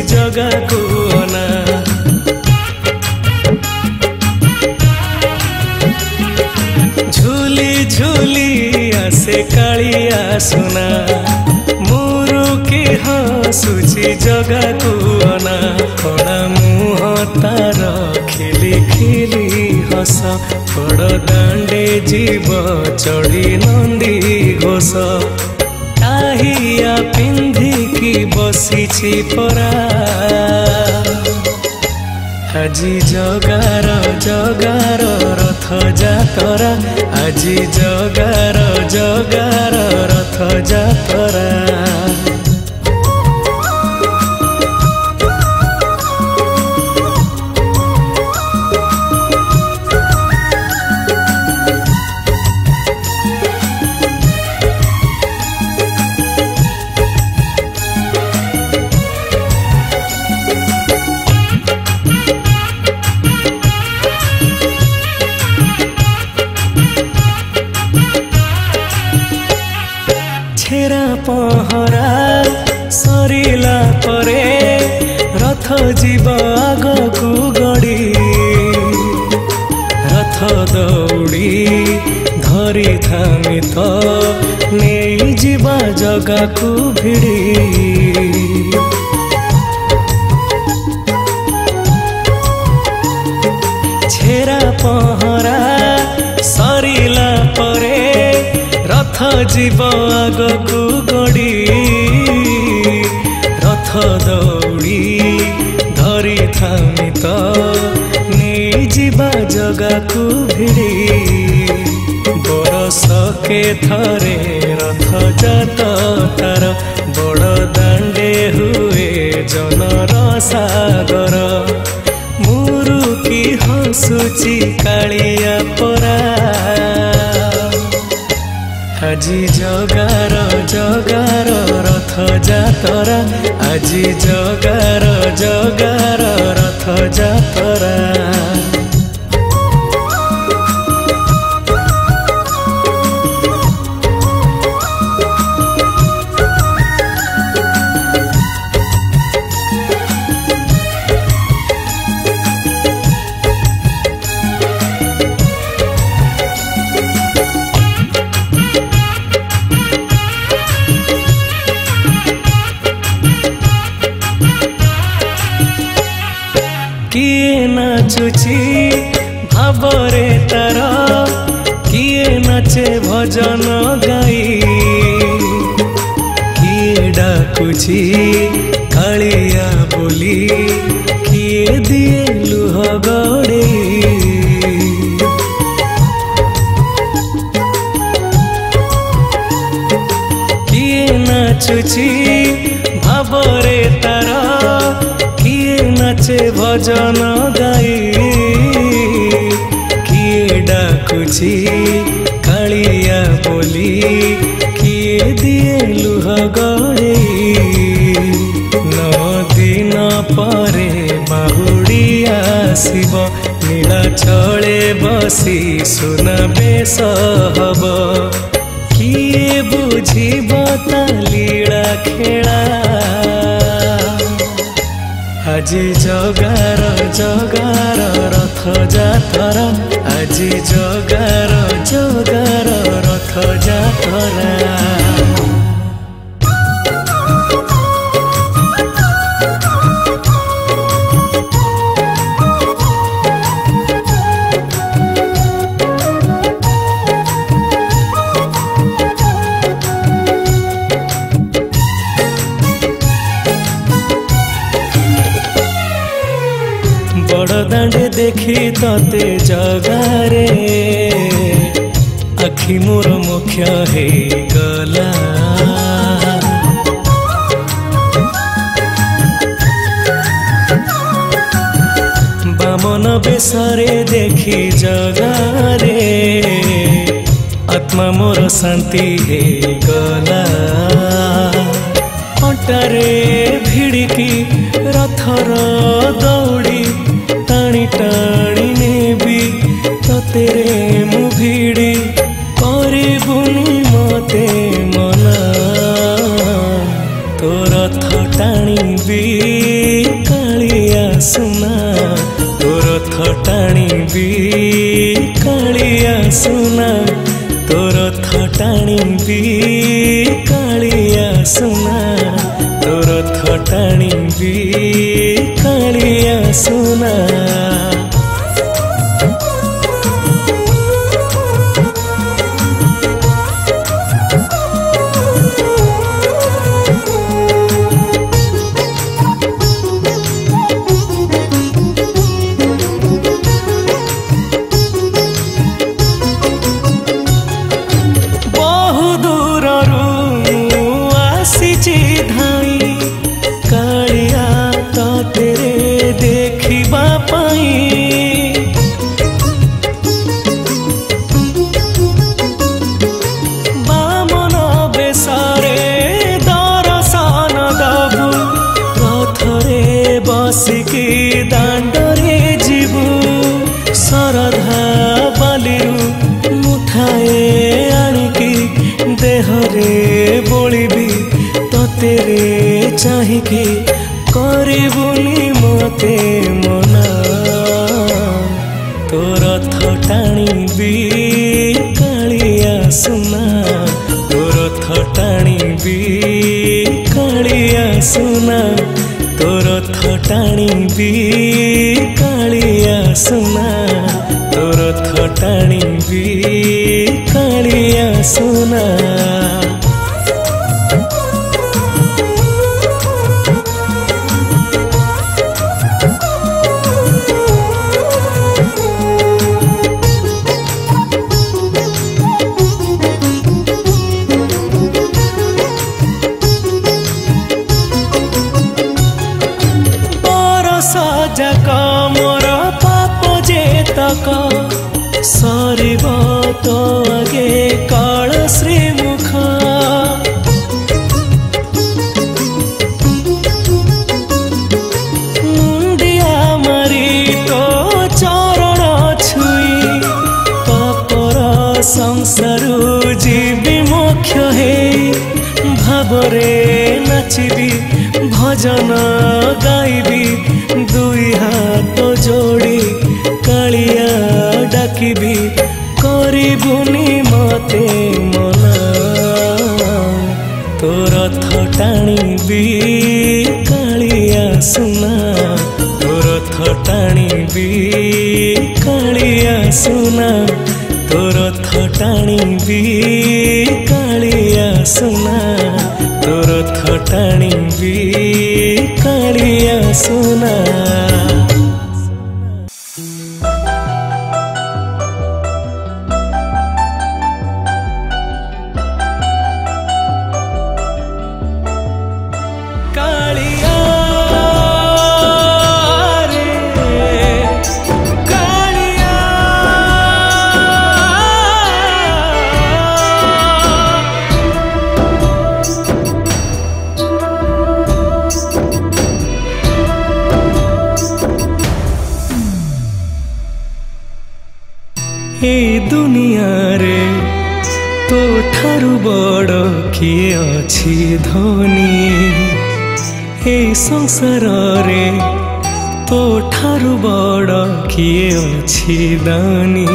जगा को अना झूली झूली आसे कालिया सुना मुरुकी हसुची जगा को अना कड़ा मुह तार खिली खिली हस बड़ दांडे जीव चढ़ी नंदी घोष ताहिया पिंधिकी बसीची परा आजी जगार जगार रथ जातरा आजी जगार जगार रथ जातरा छेरा पहरा सरिला परे रथ जीव आगकू गड़ी रथ दौड़ी धरी थामी तो नहीं जीवा जगा को भिड़ी छेरा पहरा सरिला परे रथ जीव आगकू गड़ी रथ दौड़ी धरी थामी तो नहीं जीवा जगा को भिड़ी बरस के थरे रथ जात तार बड़ दांडे हुए जनर सागर मुरुकी हसुची कालिया परा आजी जगार जगार रथ जातरा आजी जगार जगार रथ जातरा किए नाचुची भावरे तार किए नाचे भजन गाई किए डाकुची कालिया बोली किए दिए लुह गड़े किए नाचुची भावरे तार नाचे भजन गाई किए डाकुची कालिया बोली किए दिए लुह गड़े 9 दिन परे बाहुड़ी आसिब नीलाचले बसी सुना बेश हब किए बुझिब ता लीला खेला आजी जगार जगार रथ जातरा आजी जगार जगार रथ जातरा दांडे देखी तते जगारे आखि मोर मुख्य हे गला बामन बेसरे देखी जगारे आत्मा मोर शांति हे गला अंटारे भिड़की रथर दौड़ी टाणी टाणी नेबी तेरे मुभिड़ी करबुनी मते मना तो रथ टाणी भी सुना तोर थटाणी भी कालिया सुना तोर थटाणी भी कालिया सुना बसिकी दांडरे जीवु सरधा बालिरु मुठाए आनिकी देहरे बोलिबी ततेरे चाहिकी करिबुनी मते मना तोर थटाणी भी कालिया सुना तोर थटाणी भी कालिया सुना तोर थटाणी भी कालिया सुना तोर थटाणी भी कालिया सुना जक मोर पाप जेतक सरिब तो आगे काल श्रीमुख मुंडिया मारी तो चरण छुई पापर संसार जीवी मोक्ष हे भावरे नाचिबी भजन गाइबी दुई हाथ जोड़ी कालिया डाकिबी करिबुनी मते मना तोर थटाणी भी कालिया सुना तोर थटाणी भी कालिया सुना तोर थटाणी भी कालिया सुना तोर थटाणी भी कालिया सुना ए दुनिया रे तो ठारु बड़ किए अछि धनी ए संसार रे तो ठारु बड़ किए अछि दानी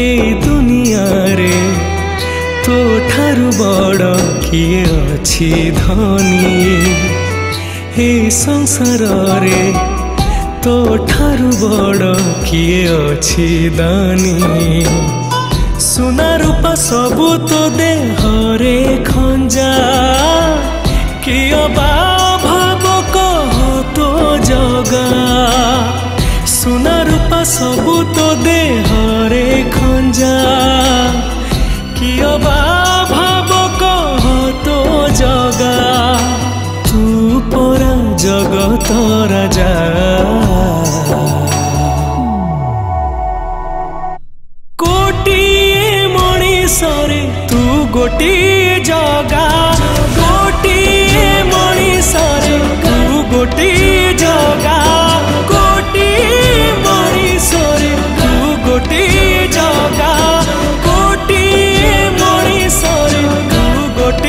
ए दुनिया रे तो ठारु बड़ किए अछि धनी हे संसार रे तो ठारु बड़ किए अछि दानी सुना रूपा सबु तो देहरे खंजा किए बा भाव कह तो जगा सुना रूपा सबु तो देहरे खंजा किए बा भाव कह तो जगा तू परा जगत राजा कोटिए मणिषरे तू गोटिए जगा गोटिए मणिषरे तू गोटिए जगा कोटिए मणिषरे तू गोटिए जगा कोटिए मणिषरे तू गोटिए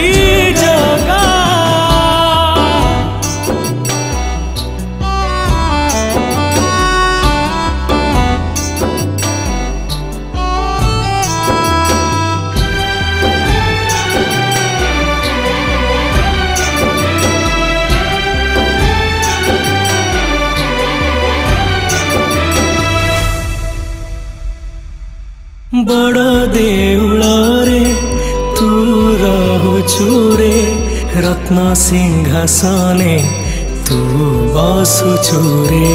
बड़ देउलरे तू रहुचुरे रत्न सिंहासने तू बसुचुरे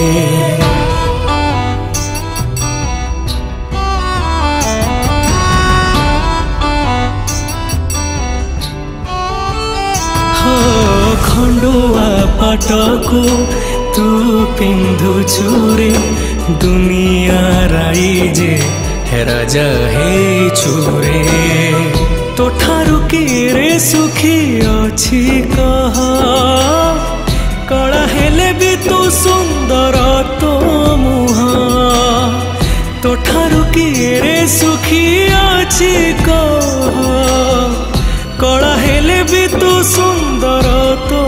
खंडुआ पाटको तू पिंधुचुरे दुनिया राइजे राजा हे चुरे तो ठारु रे सुखी अछि कह कला हेले भी तू सुंदर तो मुहा तो ठारु रे सुखी अछि कह कला हेले भी तू सुंदर तो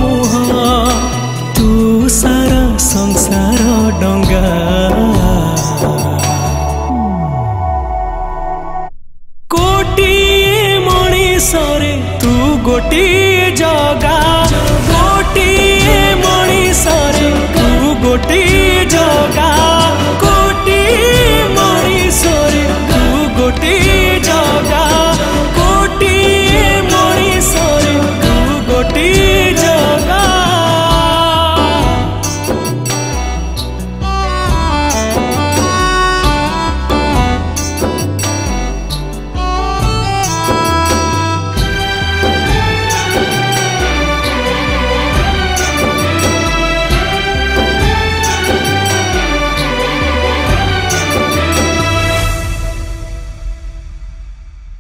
मुहा तू सारा संसार डंगा कोटिए मणिसरे तू गोटिए जगा कोटिए मणिसरे तू गोटिए जगा कोटिए मणिसरे तू गोटिए जगा कोटिए मणिसरे तू गोटिए जगा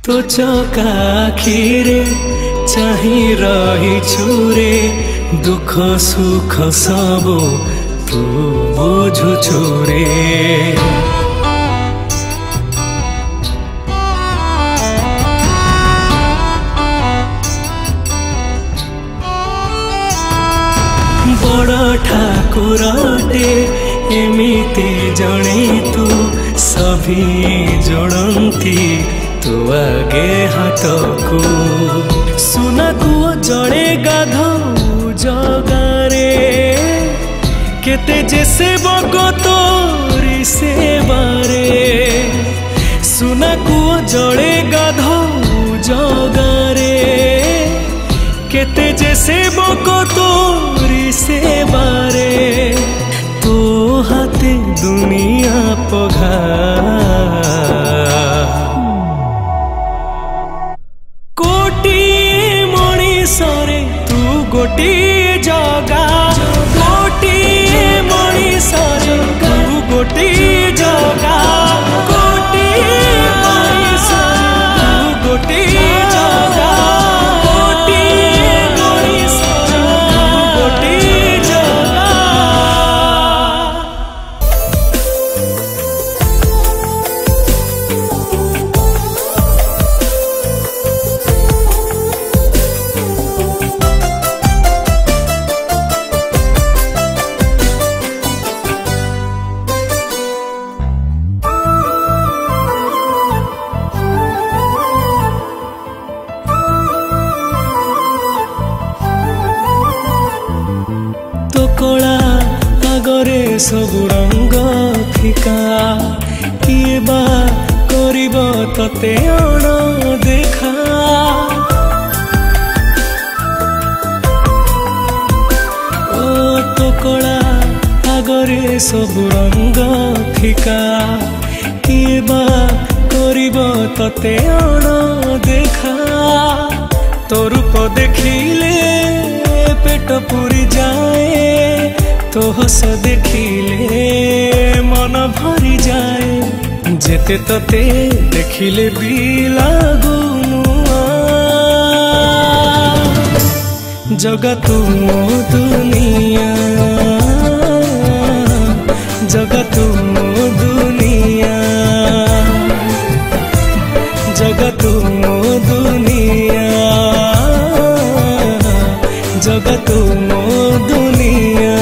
तो चकाखीरे चाही रही छुरे दुख सुख सब तू बुझु छुरे बड़ ठाकुरटे एमिते जणे तू सभी जोड़ती तू आगे हाथकू सुना को जड़े गाधौ जगारे केते जे सेवक तोरी सेवारे सुना को जड़े गाधौ जगारे केते जे सेवक तोरी सेवारे तो हाथे दुनिया पघा मणिसरे तू गोटिए जगा गोटिए मणिसरे तू गोटिए जगा गोटिए मणिसरे तू गोटिए जगा गोटिए मणिसरे तू गोटिए जगा कला आगरे सबु रंग फिका किए बा करिब तते अण देखा ओ तो कला आगरे सबु रंग फिका किए बा करिब तते अण देखा तो रूप देखिले पेट पूरी जाए तो हस देखिले मन भरी जाए जेते तते देखिले भी लागू जगत मो दुनिया जगत मो दुनिया जगत मो दुनिया जगत मो दुनिया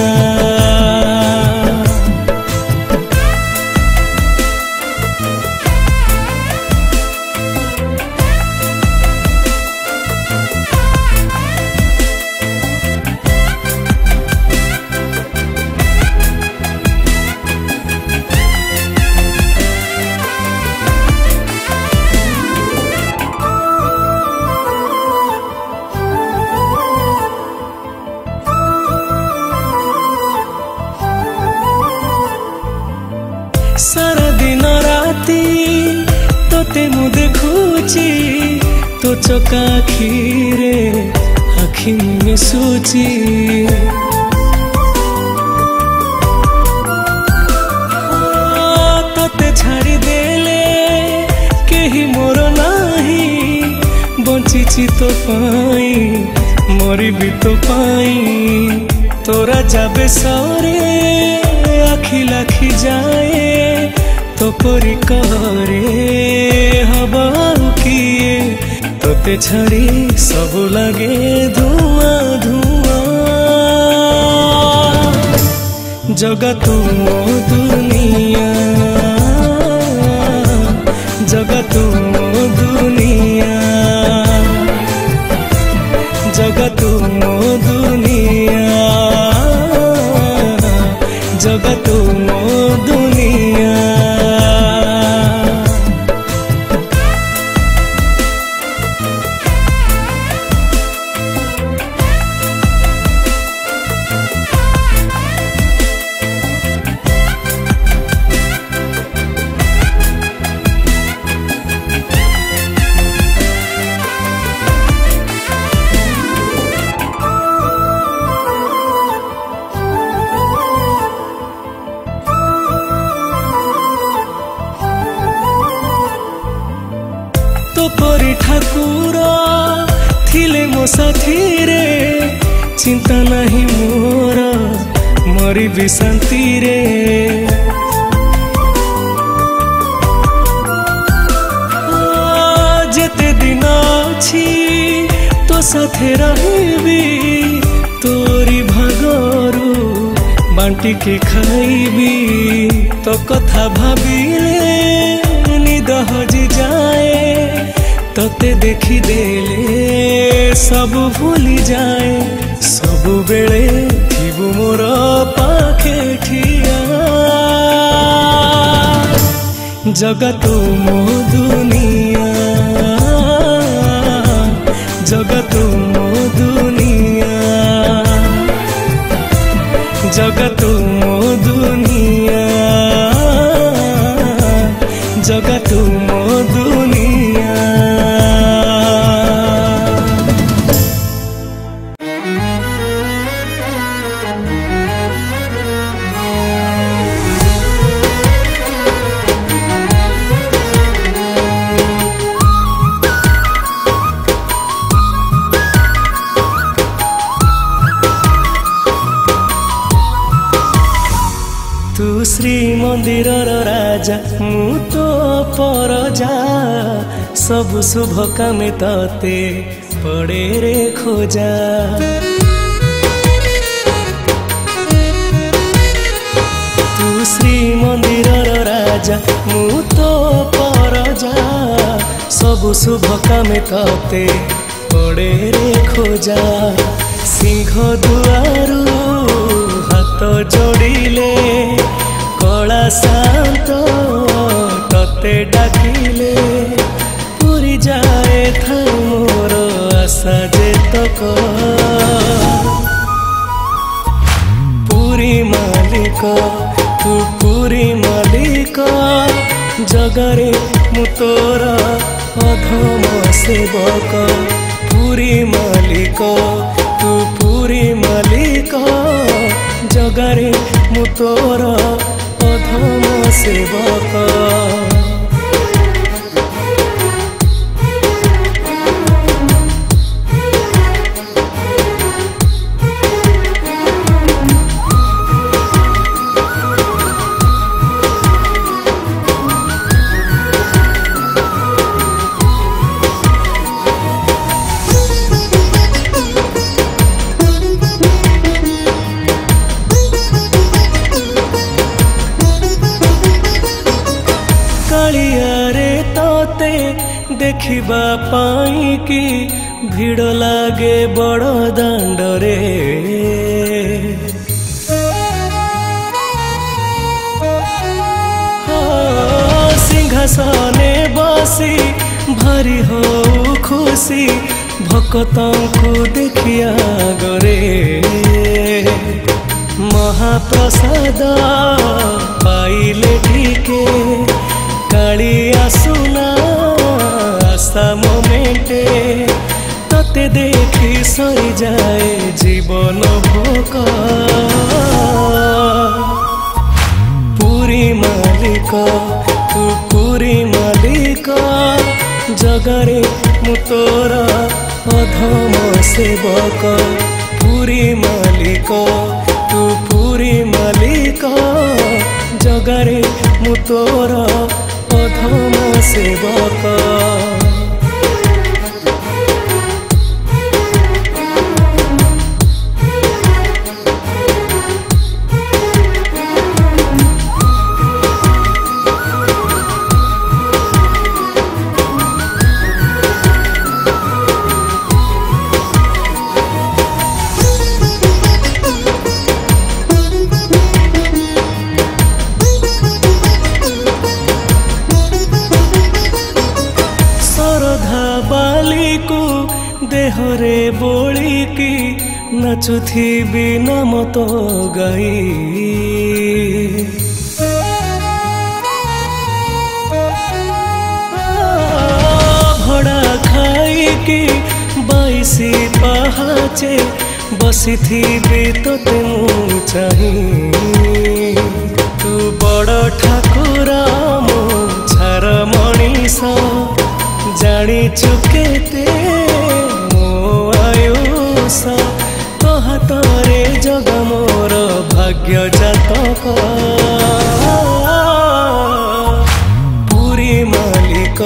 तोते मु देखुची तो चका आखिरे आखि मिशुची तोते छाड़ी देले केही मोर नाही बंचिची तो पाई मरी भी तो पाई तोरा जाबे सरे आखि लाखी जाए तो परी करे हवा किए तोते छाड़ी सब लगे धुआं धुआं जगा तू मो दुनिया जगा तू मो दुनिया जगा तू मो दुनिया जगा तू मो दुनिया तो परी ठाकुर थिले मो साथी रे चिंता नहीं मोर मरी भी शांति रे जेते दिन अछि तो साथे रहिबी तोरी भागरू बांटी के खाइबी तो कथा भाबिले निद हजि जाए तोते देखी देले सब भूली जाए सब बेले थिबु मोर पाखे ठिया जगा तू मो दुनिया जगा तू मो दुनिया जगा तू मो दुनिया जगा तू मो दुनिया तू श्री मंदिर राजा मु तो परजा सब शुभ कामे तते पड़े रे खोजा तू श्री मंदिर राजा मु तो परजा सब शुभ कामे तते पड़े रे खोजा सिंह दुआरू हाथ जोड़िले कला शांत तते डाकिले पूरी जाए था मोर आशा जेतक पूरी मालिक तू पूरी मालिक जगरे मु तोर अधम सेवक पूरी मालिक तू पूरी मालिक जगरे मु तोर अधम सेवक देखिबा पाई कि भीड़ लागे बड़ दांडरे सिंहासने बसी भारी हो खुशी भक्तों को देखिया गरे महाप्रसाद पाइले ठीके कालिया सुना सहसा मोमेंटे तते देखी सरी जाए जीवन भोक पूरी मालिक तू पूरी मालिक जगरे मु तोर अधम सेवक पूरी मालिक तू पूरी मालिक जगरे मु तोर अधम सेवक देहरे बोलिकी नाचुथी नाम तो गाई भड़ा खाईकी 22 पहाचे बसी थी तोते मु चाही तू बड़ ठाकुर मो छार मनीष जानी चुकेते तो हाथरे जग मोर भाग्य जातक पूरी मालिक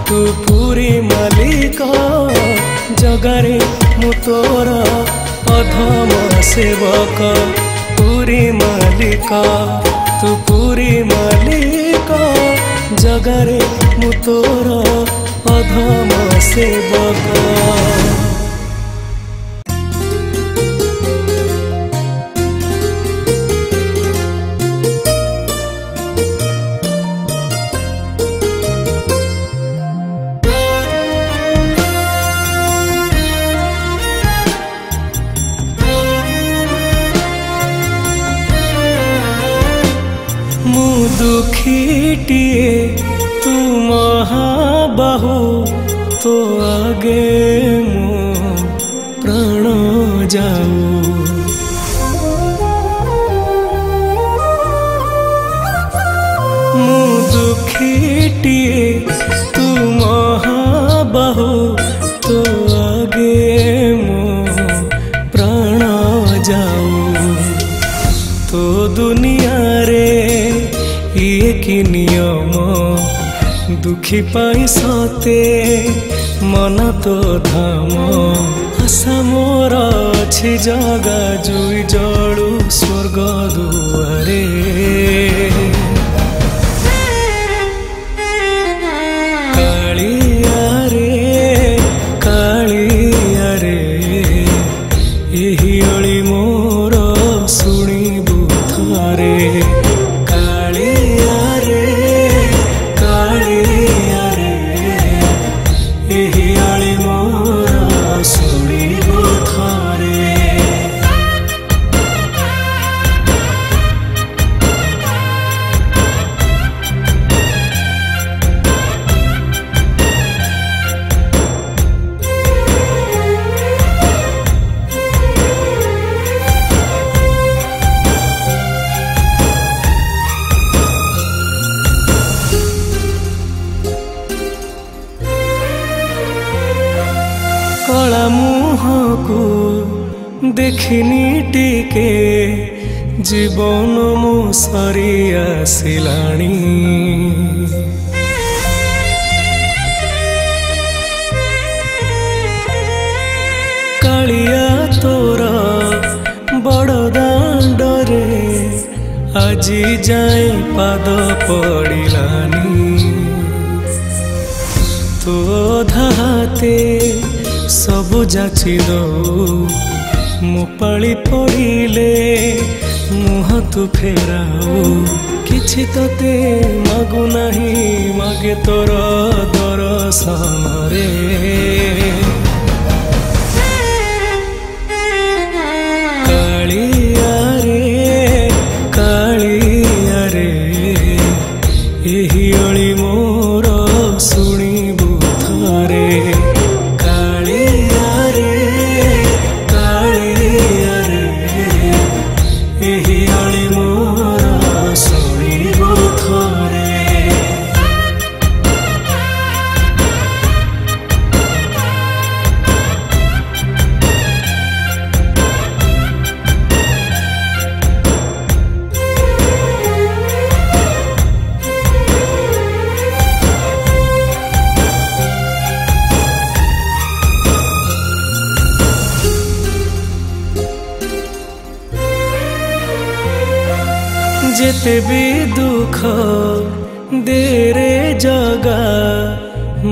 तू पूरी मालिक जगरे मु तोर अधम सेवक पूरी मालिक तू पूरी मालिक जगरे मु तोर अधम सेवक दुखीटिए तू महाबाहु तो आगे मो प्राण जाऊ मु दुखीटिए तू महाबाहु तो आगे मो प्राण जाऊ तो दुनिया रे ये कि नियम दुखी पाई सते मन तो धाम आशा मोर अछि जगा जुई जड़ू स्वर्ग दुआरे कालिया रे एही अली मोर शुणिबु थरे कला मुह को देखिनी टिके जीवन मो सरी आसिलाणी कालिया तोर बड़ दांडरे आजी जाए पाद पड़िलानी तो धाते सबु जाची दो मु पाली पड़िले मुह तू फेराओ किछि तते मागु नहीं मागे तोर दर्शन रे कालिया रे एही अली मोर शुणिबु थरे जेते भी दुख देरे जगा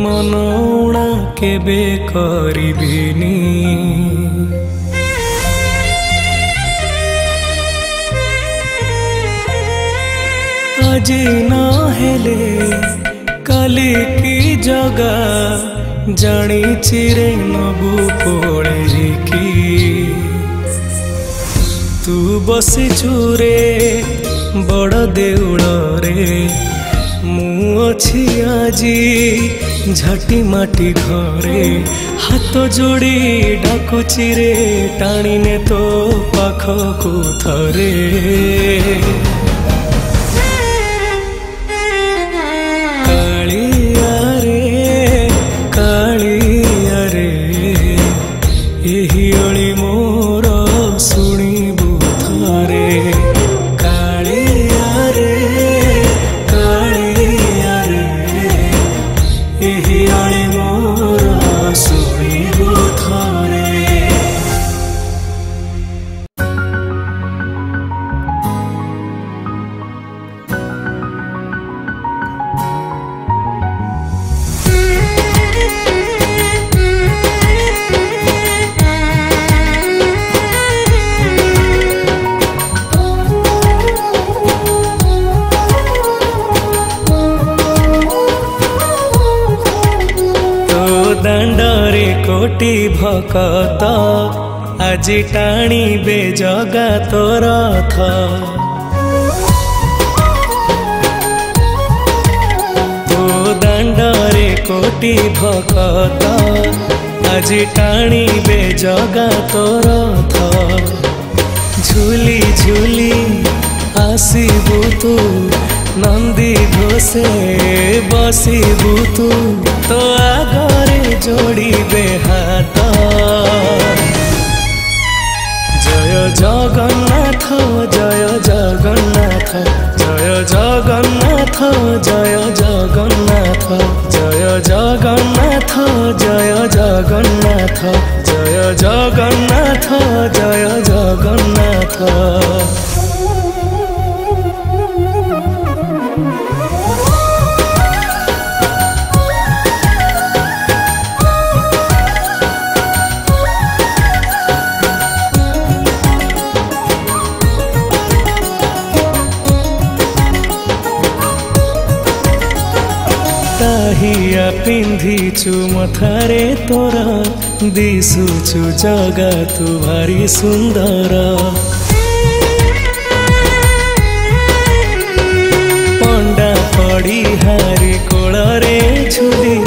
मन उणा केबे करिबिनी आज न हेले काली की जगा जानी चिरे नबु कोड़े की तू बसी चूरे बड़ देउल रे मु अछि आजी झाटी माटी घरे हाथ जोड़ी डाकुची रे टाणी ने तो पाखकु थरे कालिया रे एही अली मोर शुणिबु थरे कालिया रे एही अली मोर शुणिबु थरे दांडरे कोटी भकत आज टाणी बे जगा तोर रथ तो दांडरे कोटी भकत आज टाणी बे जगा तोर रथ झूली झूली आसीबु तू नंदी घोषे बसीबु तू तो आगरे जोड़ी बे हाथ जय जगन्नाथ जय जगन्नाथ जय जगन्नाथ जय जगन्नाथ जय जगन्नाथ जय जगन्नाथ जय जगन्नाथ जय जगन्नाथ ताहिया पिंधिचु मथारे तोरा दिशुचु जगा तू भारी सुंदर पंडा पड़ी हारी कोड़े झुली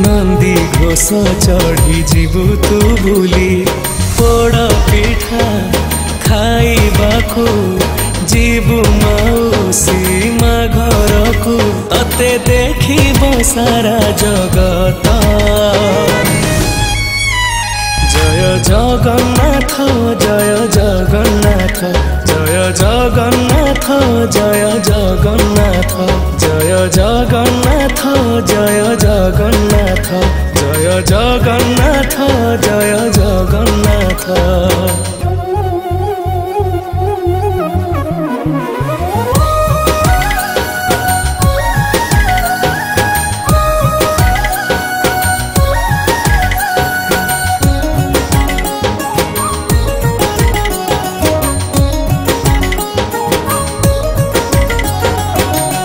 नंदी घोष चढ़ी जीवु तू भूली पोड़ पिठा खाइबाकू जीवु मौसी मा घर को तते देखिब सारा जगत जय जगन्नाथ जय जगन्नाथ जय जगन्नाथ जय जगन्नाथ जय जगन्नाथ जय जगन्नाथ जय जगन्नाथ जय जगन्नाथ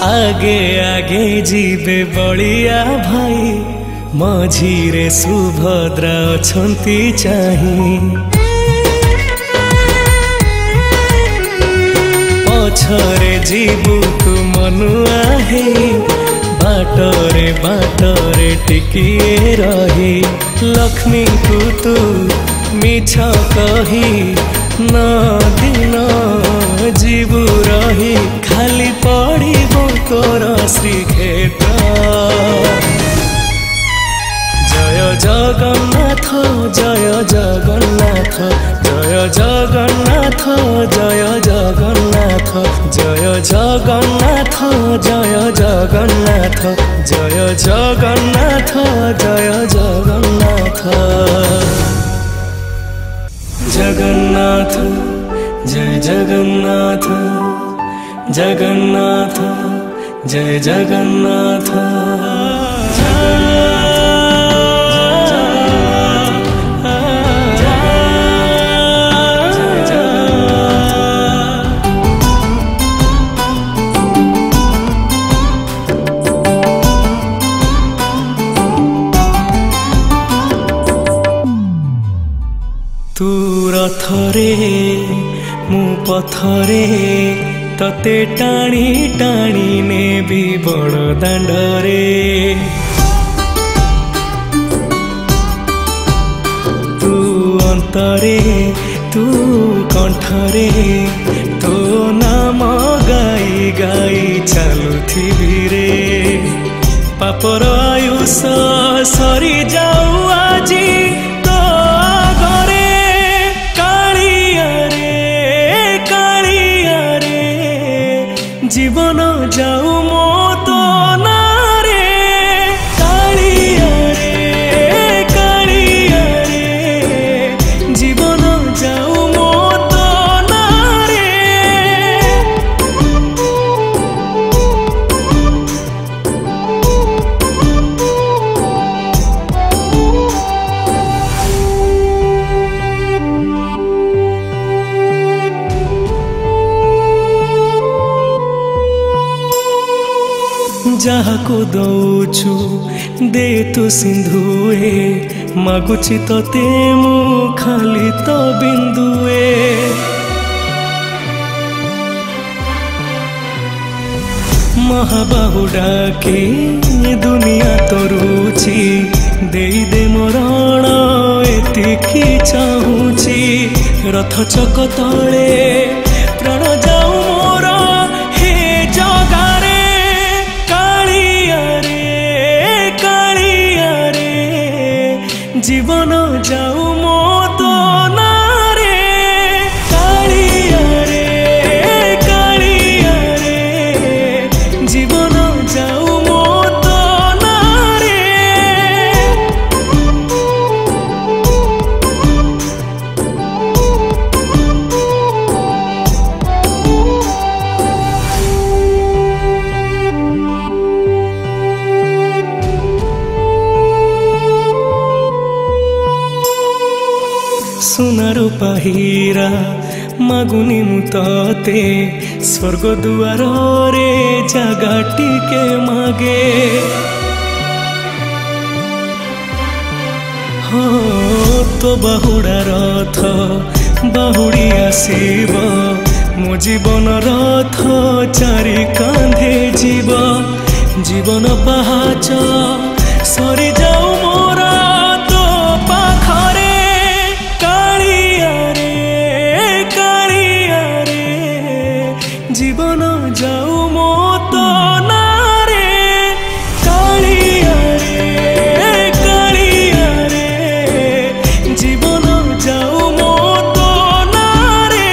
आगे आगे जीवे बलिया भाई मझीरे सुभद्रा अछंती चाही पछरे जीवु तू मनुआ हे बाटरे टिकिए रही लक्ष्मी को तू मिछ कही न दिन जीवु रही खाली पड़िबो तोर श्रीक्षेत्र जय जगन्नाथ जय जगन्नाथ जय जगन्नाथ जय जगन्नाथ जय जगन्नाथ जय जगन्नाथ जय जगन्नाथ जय जगन्नाथ जगन्नाथ जय जगन्नाथ जगन्नाथ जय जगन्नाथ तू रथरे मु पथरे तते टाणी टाणी नेबी बड़ दांडरे तू अंतरे तू कंठरे तो नाम गाई गाई चलुथिबी रे पापर आयुष सरी जाऊ आजी तो घरे जीवन जाऊ मो तो नारे कालिया रे जीवन जाऊ मो तो नारे जहाको दौछु दे तू सिंधुए मागुची तते मु खाली तो बिंदुए महाबाहु डाके दुनिया तरुची दे दे मरण एतिकी चाहूची रथ चक तले प्राण जाऊ मोर हे जगारे जीवन जाऊ मो तो नारे कालिया रे जीवन जाऊ मो तो नारे सोनार पाहीरा मागुनी मुते स्वर्ग दुआर रे जगा टिके मागे हो तो बाहुड़ा रथ बाहुड़ी आसीब मो जीवन रथ चारि कांधे जीव जीवन पहाच सरी जाऊ मोरा तो पाखरे जीवन जाऊ मो तो नारे कालिया रे जीवन जाऊ मो तो नारे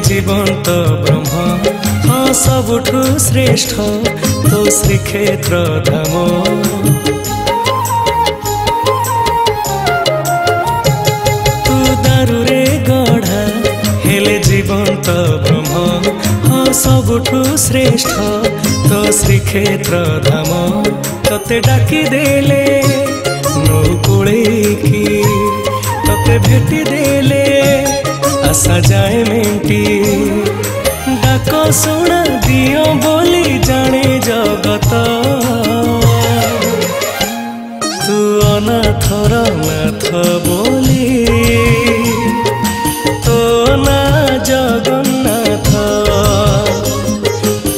जीवंत ब्रह्म हाँ सबुठु श्रेष्ठ तो श्रीक्षेत्र धाम तू दारुरे गढ़ा हेले जीवंत ब्रह्म हाँ सबुठु श्रेष्ठ तो श्रीक्षेत्र धाम तते डाकी देले नौ कोळेकी तते भेटी देले आशा जाए मेंटी डाक शुण दियो बोली जाने जगत तू अनाथर नाथ बोली तो ना जगन्नाथ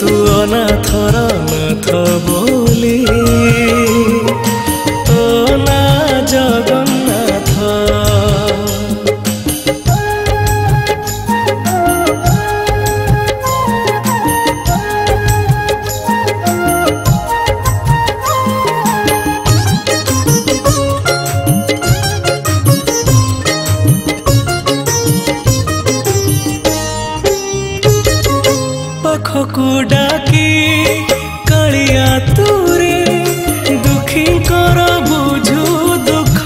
तू अनाथर नाथ बोली तो ना जगन्नाथ को डाकी कालिया तूरे दुखी कर बुझू दुख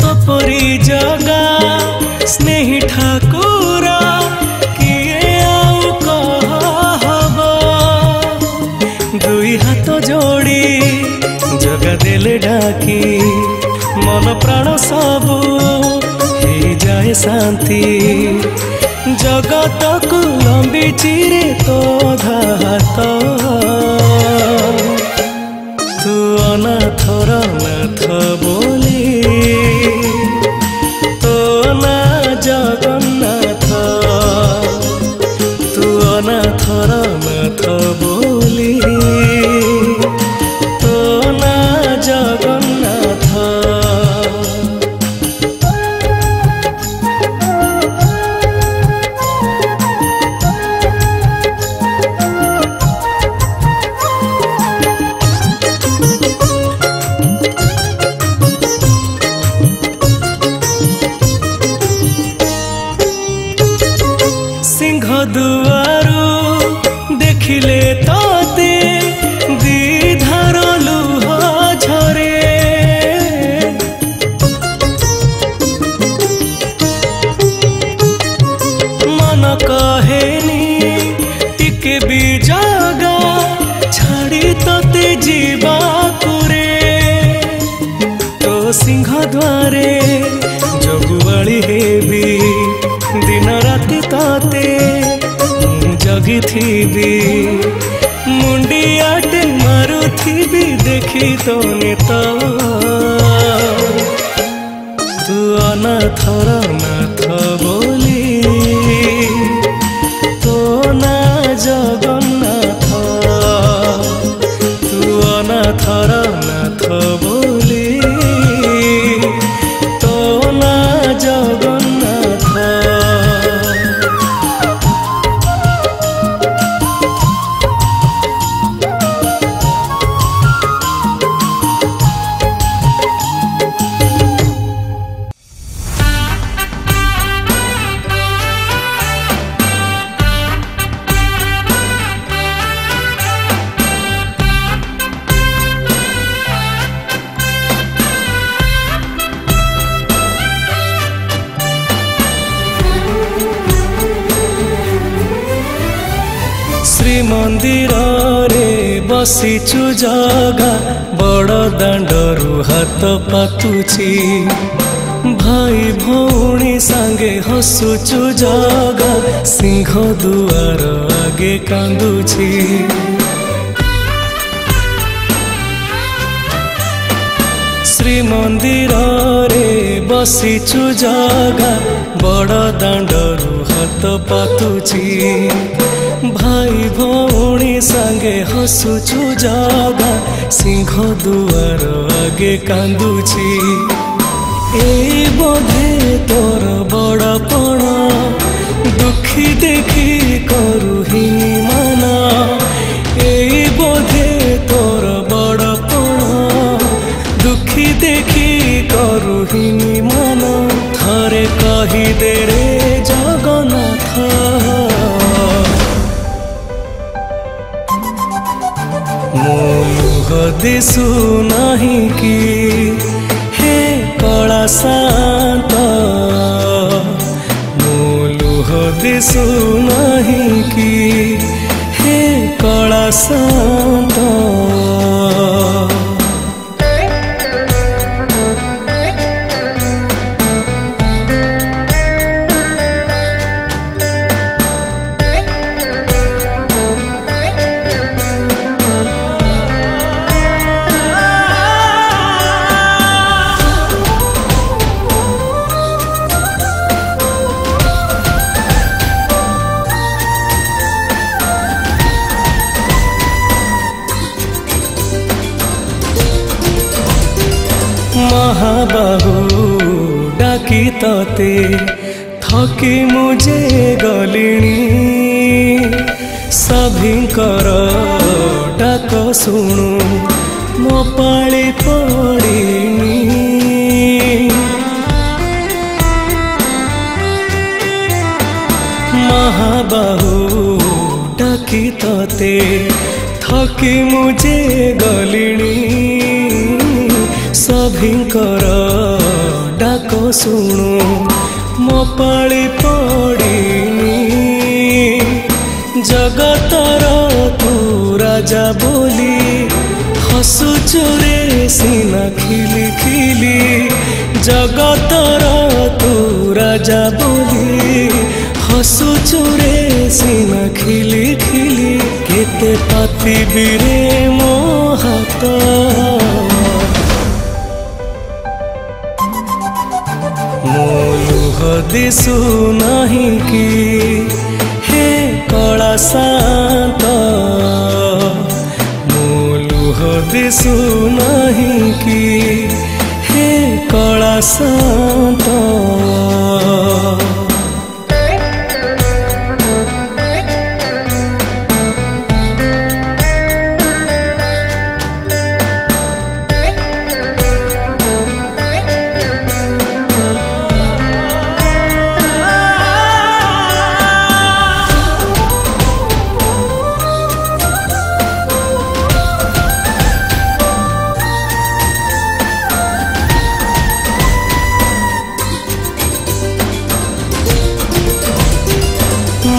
तपरी जगा स्नेही ठाकुर किए आउ कहब दुई हाथ जोड़ी जगा देले डाकी मन प्राण सबू हो जाए शांति जगत को लंबी चिरे तो धात तू अनाथर नाथ बोली तो ना जगन्नाथ तू अनाथर नाथ बोली तो ना जगन्नाथ दुआरू देखिले तोते दीधार लुह झरे मन कहेनी टिके भी जगा छाड़ी तोते जीवा कुरे तो सिंह द्वारे जगुआली हेबी दिन राति ताते जगी थी मुंडी आटे मारू थी देखी तो नेता तू अनाथर नाथ बोली तो ना जगन्नाथ तू अनाथर नाथ बोली तो ना जगन्नाथ मंदिर रे बसीचु जगा बड़ दांडरू हाथ पातुची भाई भौणी सांगे हसुचु जगा सिंह दुआर आगे कांदुची श्री मंदिर रे बसीचु जगा बड़ दांडरू हाथ पातुची भाई भौणी सांगे हसुचु जगा सिंह दुआर आगे कांदुची ए बोधे तोर बड़पण दुखी देखी करुही माना ए बोधे तोर बड़पण दुखी देखी करुही माना थरे कही दे रे जगन्नाथ मुह दिशु नहीं कि हे कला शांत मुलुह दिशु नहीं कि हे कला शांत महाबाहु डाकी तते थकी मुझे गलिणी सभिंकर डाक शुणु मो पाଳି पड़िनी बाहू डाकी तते थकी मुझे गलिणी सभिंकर डाक शुणु मो पाଳି पड़िनी जगतर तू राजा बोली हसुचुरे सीना खिली खिली जगतर तू राजा बोली हसुचुरे सीना खिली खिली केते पाती बिरे मो हाथ मो लुह दिसु नहीं कि हे कला शांत मो लुह दिसु नहीं कि हे कला शांत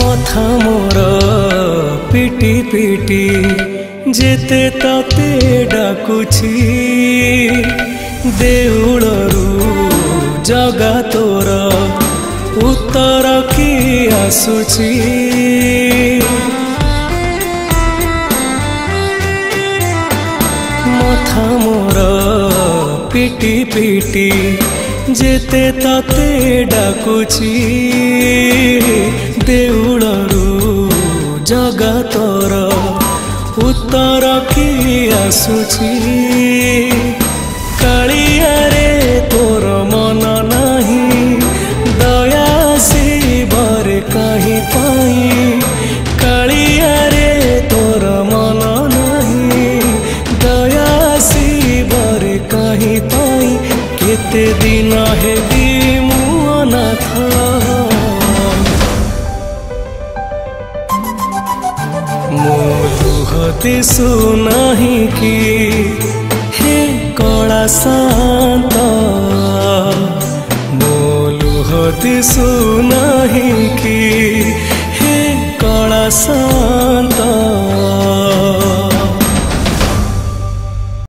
मथा मोर पिटी पिटी जेते तते डाकुछि देउलरू जगा तोर उत्तर की आसुछि मथा मोर पिटी पिटी जेते तते डाकुछि देउलरू जगा तोर उत्तर की आसुछि कालिया रे तोर मन नहीं दया शिवर कहीं पाई कालिया रे तोर मन नहीं दया शिवर कहीं पाई केते दिन हेबी मुअनाथ मो लुह दिसु नहीं कि हे कला शांत मो लुह दिसु नहीं कि हे कला शांत।